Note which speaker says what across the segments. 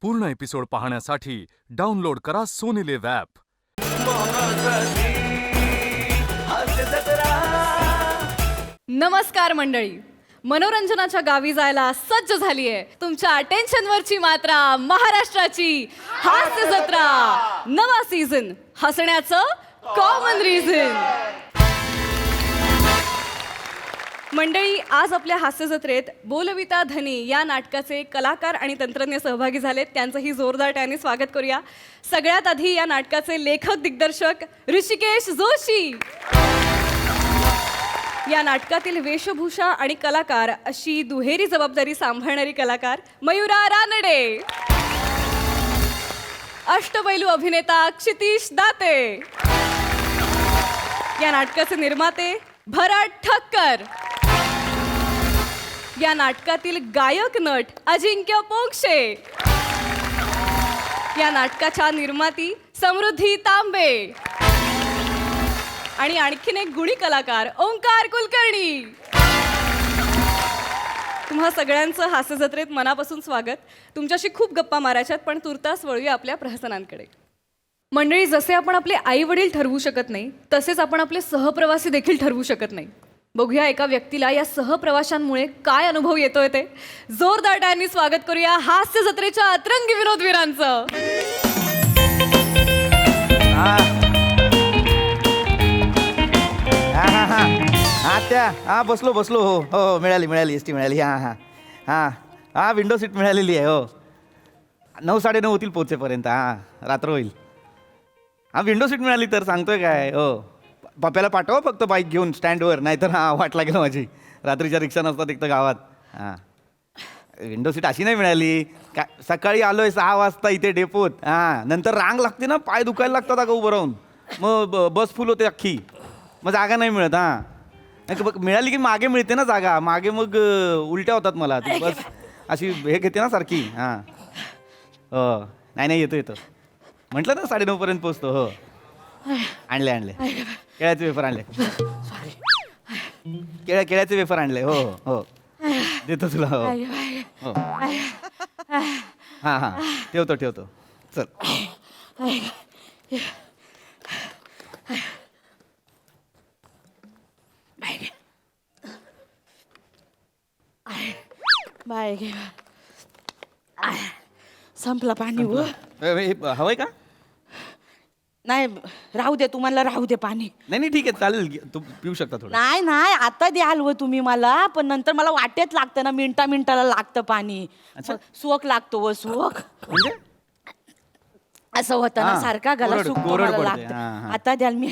Speaker 1: पूर्ण एपिसोड पाहण्यासाठी डाउनलोड करा सोनी लिव्ह ॲप.
Speaker 2: नमस्कार मंडळी, मनोरंजनाच्या गावी जायला सज्ज झालीये तुमच्या अटेन्शनवरची मात्रा महाराष्ट्राची हास्य जत्रा. नवा सीझन, हसण्याचं कॉमन रिझन. मंडळी, आज आपल्या हास्य जत्रेत बोलविता धनी या नाटकाचे कलाकार आणि तंत्रज्ञ सहभागी झालेत. त्यांचंही जोरदार टाळ्यांनी स्वागत करूया. सगळ्यात आधी या नाटकाचे लेखक दिग्दर्शक ऋषिकेश जोशी, या नाटकातील वेशभूषा आणि कलाकार अशी दुहेरी जबाबदारी सांभाळणारी कलाकार मयुरा रानडे, अष्टपैलू अभिनेता क्षितिश दाते, या नाटकाचे निर्माते भरत ठक्कर, या नाटकातील गायक नट अजिंक्य पोंक्षे, या नाटकाच्या निर्माती समृद्धी तांबे आणि आणखीन एक गुणी कलाकार ओंकार कुलकर्णी. तुम्हा सगळ्यांचं हास्य जत्रेत मनापासून स्वागत. तुमच्याशी खूप गप्पा मारायच्यात, पण तुर्तास वळूया आपल्या प्रहसनांकडे. मंडळी, जसे आपण आपले आई वडील ठरवू शकत नाही, तसेच आपण आपले सहप्रवासी देखील ठरवू शकत नाही. बघूया एका व्यक्तीला या सहप्रवाशांमुळे काय अनुभव येतोय ते. जोरदार टाळ्यांनी स्वागत करूया हास्य जत्रेच्या अतरंगी विनोदवीरांचं.
Speaker 3: हा बसलो हो हो मिळाली एस टी मिळाली. हां विंडो सीट मिळालेली आहे. हो 9, 9:30 होतील पोचेपर्यंत. रात्र होईल. विंडो सीट मिळाली तर सांगतोय काय. हो पप्प्याला पाठवा फक्त बाईक घेऊन स्टँडवर, नाहीतर वाट लागेल माझी. रात्रीच्या रिक्षा नसतात एक तर गावात. विंडो सीट अशी नाही मिळाली का. सकाळी आलोय 6 वाजता इथे डेपोत. नंतर रांग लागते ना, पाय दुखायला लागतात अगं उभं राहून. मग बस फुल होते अख्खी, मग जागा नाही मिळत. मिळाली की मागे मिळते ना जागा, मागे मग उलट्या होतात मला. ती बस अशी हे घेते ना सारखी. हो नाही येतो म्हटलं ना 9:30 पर्यंत पोचतो. हो आणले केळ्याचे वेफर आणले. केळ्याचे वेफर आणले. हो हो देतो तुला. हो हो हां ठेवतो चल.
Speaker 4: बाय घे. संपला पाणी.
Speaker 3: हवंय का.
Speaker 4: नाही राहू दे, तुम्हाला राहू दे पाणी.
Speaker 3: नाही ठीक आहे चालेल, तू पिऊ शकता थोडं.
Speaker 4: नाही आता द्याल व तुम्ही मला, पण नंतर मला वाटेत लागतं ना, मिनिटाला लागतं पाणी. सुवक लागतो व सुवक
Speaker 3: म्हणजे
Speaker 4: असं होतं ना, सारखा गला सुकतो मला लागतं. आता द्याल. मी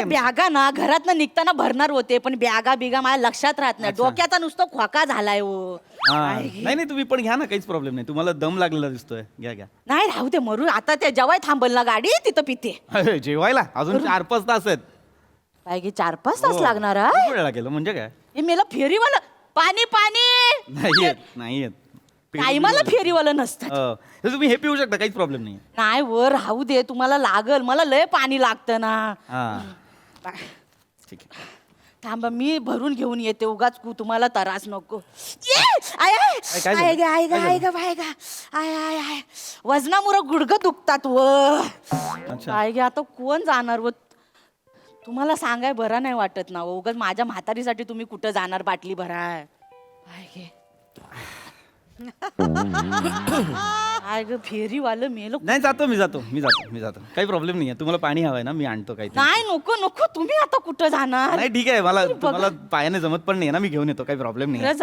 Speaker 4: बॅगा ना घरात ना निघताना भरणार होते, पण बॅगा माझ्या लक्षात राहत नाही. डोक्याचा नुसतं खोका झालाय हो.
Speaker 3: नाही तुम्ही पण घ्या ना, काहीच प्रॉब्लेम नाही. तुम्हाला दम लागलेला दिसतोय. घ्या.
Speaker 4: नाही राहू दे मरू. आता त्या जेव्हा थांबल ना गाडी तिथं पिते.
Speaker 3: जेवायला अजून 4-5 तास आहेत.
Speaker 4: काय गे 4-5 तास लागणार.
Speaker 3: वेळ लागेल म्हणजे काय.
Speaker 4: हे मेला फेरीवाला पाणी
Speaker 3: नाही येत
Speaker 4: टायमाला फेरीवालं नसतं.
Speaker 3: तुम्ही हे पिऊ शकता, काहीच प्रॉब्लेम नाही.
Speaker 4: नाही वर राहू दे, तुम्हाला लागल. मला लय पाणी लागतं ना.
Speaker 3: ठीक आहे
Speaker 4: थांबा, मी भरून घेऊन येते. उगाच तुम्हाला त्रास नको. वजनामुळं गुडघं दुखतात व. काय गे आता कोण जाणार व. तुम्हाला सांगाय बरं नाही वाटत ना. उगाच माझ्या म्हातारीसाठी तुम्ही कुठं जाणार बाटली भराय. काय गे काय ग फेरीवालं मेलो.
Speaker 3: नाही मी जातो काही प्रॉब्लेम नाही. तुम्हाला पाणी हवंय ना, मी आणतो काही.
Speaker 4: नाही नको तुम्ही आता कुठं जाणार.
Speaker 3: नाही ठीक आहे, मला पायाने जमत पण नाही ना, मी घेऊन येतो, काही प्रॉब्लेम नाही.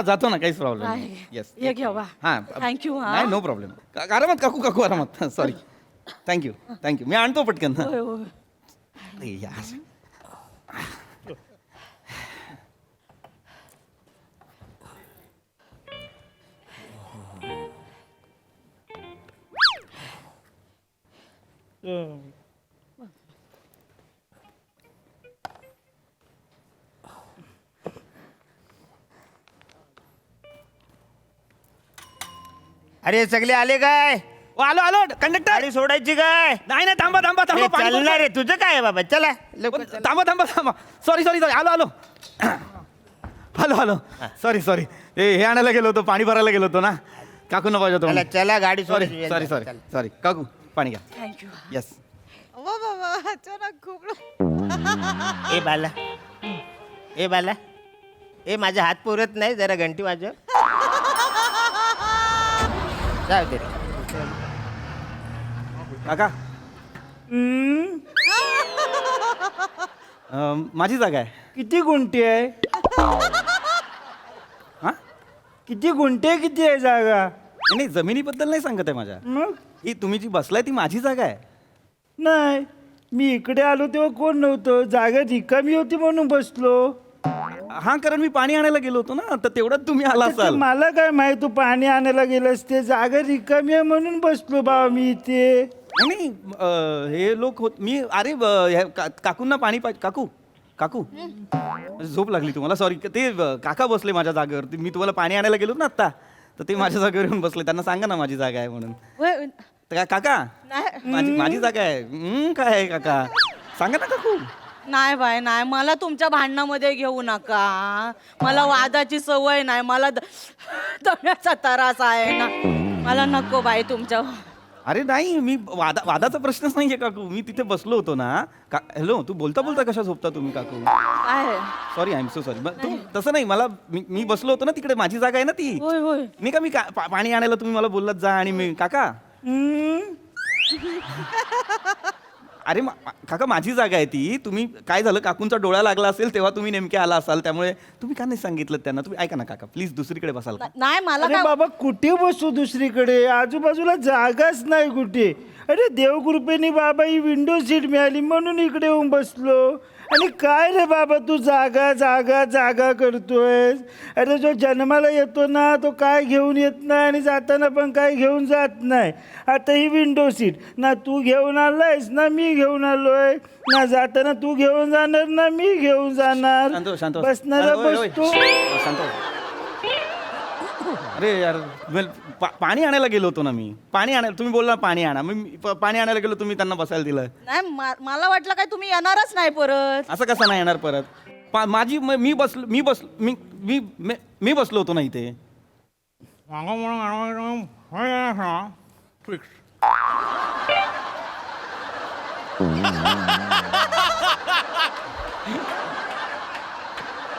Speaker 3: जातो ना, काहीच प्रॉब्लेम नाही. येस
Speaker 4: हे घेवा. थँक्यू.
Speaker 3: नाही नो प्रॉब्लेम. आरामात काकू आरामात. सॉरी. थँक्यू मी आणतो पटकन.
Speaker 5: अरे सगळे आले काय.
Speaker 3: आलो कंडक्टर.
Speaker 5: गाडी सोडायची काय.
Speaker 3: नाही थांबा
Speaker 5: चालणार रे तुझं काय बाबा. चला
Speaker 3: थांबा. सॉरी आलो. सॉरी हे आणायला गेलो होतो, पाणी भरायला गेलो होतो ना, काकूंना पाहिजे
Speaker 5: चला
Speaker 3: होतं
Speaker 5: चला गाडी
Speaker 3: सॉरी
Speaker 5: सोडायची.
Speaker 3: सॉरी सॉरी
Speaker 5: चला.
Speaker 3: सॉरी काकू पाणी घ्या
Speaker 4: थँक्यू
Speaker 3: येस
Speaker 5: ए बाला ए बाला ए माझा हात पुरत नाही जरा घंटी वाजव जाऊ दे रे.
Speaker 3: काका माझी जागा आहे
Speaker 6: किती गुंठे आहे
Speaker 3: हा
Speaker 6: किती गुंठे किती आहे जागा
Speaker 3: नाही जमिनीबद्दल नाही सांगत आहे माझ्या
Speaker 6: मग
Speaker 3: ही तुम्ही जी बसलाय ती माझी जागा आहे
Speaker 6: नाही मी इकडे आलो तेव्हा कोण नव्हतं जागा रिकामी होती म्हणून बसलो
Speaker 3: हा कारण मी पाणी आणायला गेलो होतो ना तर तेवढ्यात तुम्ही आला
Speaker 6: तर ते
Speaker 3: असाल
Speaker 6: मला काय माहित तू पाणी आणायला गेलंस ते जागा रिकामी आहे म्हणून बसलो बाबा मी इथे
Speaker 3: नाही हे लोक होत मी अरे काकूंना पाणी पाहिजे काकू काकू झोप लागली तुम्हाला सॉरी ते काका बसले माझ्या जागेवर मी तुम्हाला पाणी आणायला गेलो ना आत्ता तर ते माझ्या जागेवर येऊन बसले त्यांना सांगा ना माझी जागा आहे म्हणून तर काका माझी माझी जागा आहे काय आहे काका सांगा ना काकू
Speaker 4: नाही बाय नाही मला तुमच्या भांडणामध्ये घेऊ नका मला वादाची सवय नाही मला दम्याचा त्रास आहे ना मला नको बाई तुमच्या
Speaker 3: अरे नाही मी वादाचा प्रश्नच नाहीये काकू मी तिथे बसलो होतो ना हॅलो तू बोलता बोलता कशा झोपता तुम्ही काकू
Speaker 4: काय
Speaker 3: sorry I am so sorry तसं नाही मला मी बसलो होतो ना तिकडे माझी जागा आहे ना ती
Speaker 4: होय होय
Speaker 3: मी का मी पाणी आणायला तुम्ही मला बोललात जा आणि मी काका अरे काका माझी जागा आहे ती तुम्ही काय झालं काकूंचा डोळा लागला असेल तेव्हा तुम्ही नेमके आला असाल त्यामुळे तुम्ही का नाही सांगितलं त्यांना तुम्ही ऐका ना काका प्लीज दुसरीकडे बसाल का
Speaker 4: नाही मला
Speaker 6: अरे
Speaker 4: काय
Speaker 6: बाबा कुठे बसू दुसरीकडे आजूबाजूला जागाच नाही कुठे अरे देवकृपेने बाबा ही विंडो सीट मिळाली म्हणून इकडे येऊन बसलो आणि काय रे बाबा तू जागा जागा जागा करतोयस अरे जो जन्माला येतो ना तो काय घेऊन येत नाही आणि जाताना पण काय घेऊन जात नाही आता ही विंडो सीट ना तू घेऊन आलायस ना मी घेऊन आलोय ना जाताना तू घेऊन जाणार ना मी घेऊन जाणार
Speaker 3: शांत हो, शांत हो.
Speaker 6: बसणारा
Speaker 3: अरे, ओय, ओय.
Speaker 6: बसतो
Speaker 3: शांत हो. अरे यार पाणी आणायला गेलो होतो ना मी पाणी आणायला तुम्ही बोलला पाणी आणा मी पाणी आणायला गेलो तुम्ही त्यांना बसायला दिलं
Speaker 4: नाही मला वाटलं काय तुम्ही येणारच नाही परत
Speaker 3: असं कसं नाही येणार परत माझी मी बसलो होतो ना इथे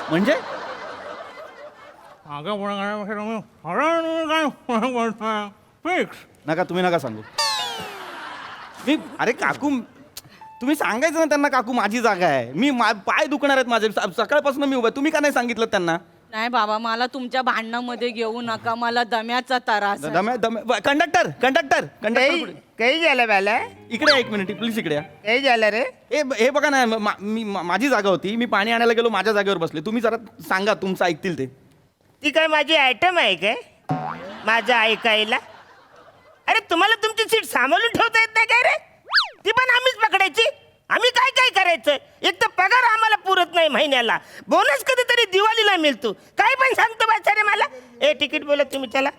Speaker 3: म्हणजे नका तुम्ही नका सांगू मी अरे काकू तुम्ही सांगायचं ना त्यांना काकू माझी जागा आहे मी पाय दुखणार आहेत माझे सकाळपासून मी उभा तुम्ही का नाही सांगितलं त्यांना
Speaker 4: नाही बाबा मला तुमच्या भांडणामध्ये घेऊ नका मला दम्याचा त्रास आहे.
Speaker 3: कंडक्टर कंडक्टर
Speaker 5: काही
Speaker 3: कंडक्टर
Speaker 5: काही झालं बाला
Speaker 3: इकडे या, एक मिनिट प्लीज इकडे या.
Speaker 5: काही झालं रे
Speaker 3: हे बघा ना माझी जागा होती मी पाणी आणायला गेलो माझ्या जागेवर बसले तुम्ही जरा सांगा तुमचं ऐकतील ते
Speaker 5: ती काय माझी आयटम आहे काय माझं ऐकायला अरे तुम्हाला तुमची सीट सांभाळून ठेवता येत नाही काय रे ती पण आम्हीच पकडायची आम्ही काय काय करायचं एक तर पगार आम्हाला पुरत नाही महिन्याला बोनस कधीतरी दिवाळीला मिळतो काय पण सांगतो बाचा रे मला ए तिकीट बोलत तुम्ही चला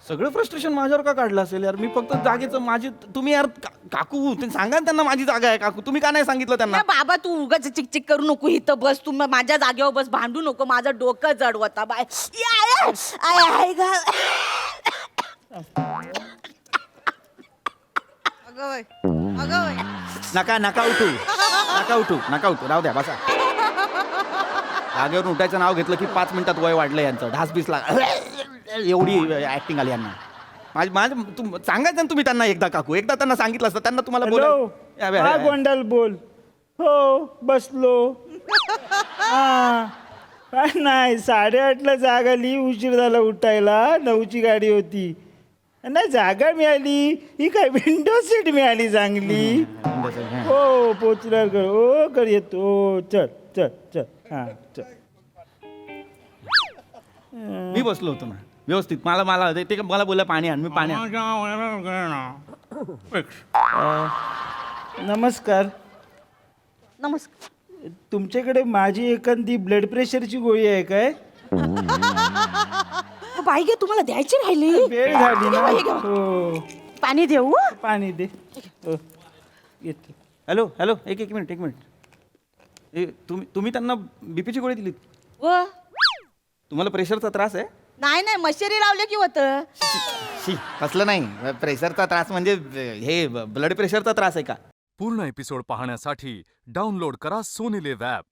Speaker 3: सगळं फ्रस्ट्रेशन माझ्यावर का काढलं असेल यार मी फक्त जागेचं माझी तुम्ही यार काकू ते सांगा ना त्यांना माझी जागा आहे काकू तुम्ही का नाही सांगितलं त्यांना
Speaker 4: नाही बाबा तू उगाच चिकचिक करू नको इथं बस तू माझ्या जागेवर बस भांडू नको माझं डोकं जड होता बाय
Speaker 3: नका नका उठू नका उठू नका उठू राहू द्या बसा जागेवरून उठायचं नाव घेतलं की 5 मिनिटात वय वाढलं यांचं ढासबीस लाग एवढी ऍक्टिंग आली यांना सांगायचं ना तुम्ही त्यांना एकदा काकू एकदा त्यांना सांगितलं असतं त्यांना तुम्हाला
Speaker 6: हॅलो हा गोंडल बोल हो बसलो हा काय नाही 8:30ला जाग आली उशीर झाला उठायला 9ची गाडी होती नाही जागा मिळाली ही काय विंडो सीट मिळाली चांगली हो पोचल्यावर कर हो कर येतो हो चल चल चल हां चल
Speaker 3: मी बसलो होतो ना व्यवस्थित मला ते मला बोललं पाणी आण मी पाणी
Speaker 6: नमस्कार
Speaker 4: नमस्कार
Speaker 6: तुमच्याकडे माझी एखादी ब्लड प्रेशरची गोळी आहे काय
Speaker 4: बाई गे तुम्हाला द्यायची राहिली
Speaker 6: वेळ झाली ना
Speaker 4: हे घ्या.
Speaker 6: हो
Speaker 4: पाणी देऊ
Speaker 6: पाणी दे हो येतो
Speaker 3: हॅलो हॅलो एक मिनिट तुम्ही त्यांना बीपीची गोळी दिलीत
Speaker 4: व
Speaker 3: तुम्हाला प्रेशरचा त्रास आहे?
Speaker 4: नाही नाही मशेरी लावले की होतं.
Speaker 3: शी, कसलं नाही. प्रेशरचा त्रास म्हणजे हे ब्लड प्रेशरचा त्रास आहे का?
Speaker 1: पूर्ण एपिसोड पाहण्यासाठी डाउनलोड करा सोनी लिव्ह ॲप.